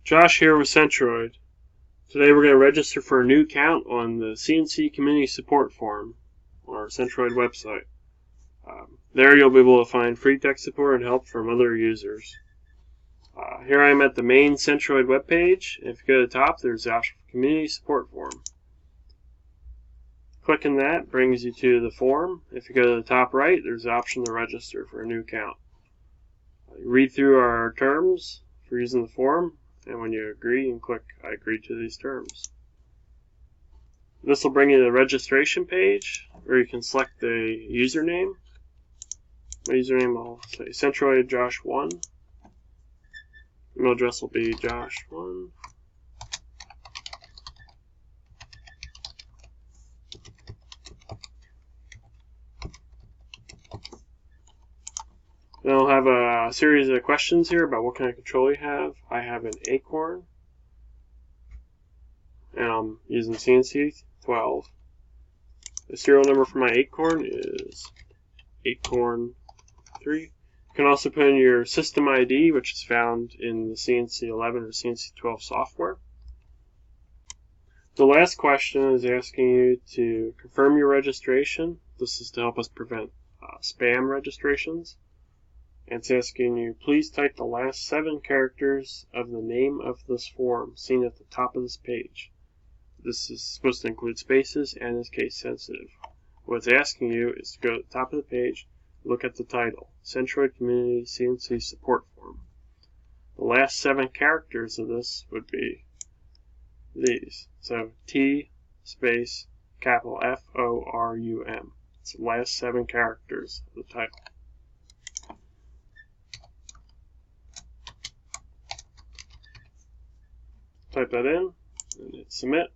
Josh here with Centroid. Today we're going to register for a new account on the CNC Community Support forum on our Centroid website. There you'll be able to find free tech support and help from other users. Here I am at the main Centroid webpage. If you go to the top, there's the option for Community Support Forum. Clicking that brings you to the forum. If you go to the top right, there's the option to register for a new account. Read through our terms for using the forum, and when you agree, you can click I agree to these terms. This will bring you to the registration page where you can select the username. My username will say Centroid Josh1. Email address will be Josh1. Then I'll have a series of questions here about what kind of control you have. I have an Acorn, and I'm using CNC 12. The serial number for my Acorn is Acorn 3. You can also put in your system ID, which is found in the CNC 11 or CNC 12 software. The last question is asking you to confirm your registration. This is to help us prevent spam registrations. And it's asking you, please type the last 7 characters of the name of this form seen at the top of this page. This is supposed to include spaces and is case sensitive. What it's asking you is to go to the top of the page, look at the title, Centroid Community CNC Support Forum. The last 7 characters of this would be these. So T space capital FORUM. It's the last 7 characters of the title. Type that in and hit submit.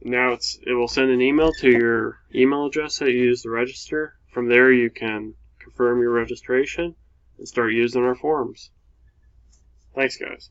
Now it will send an email to your email address that you used to register. From there you can confirm your registration and start using our forums. Thanks guys.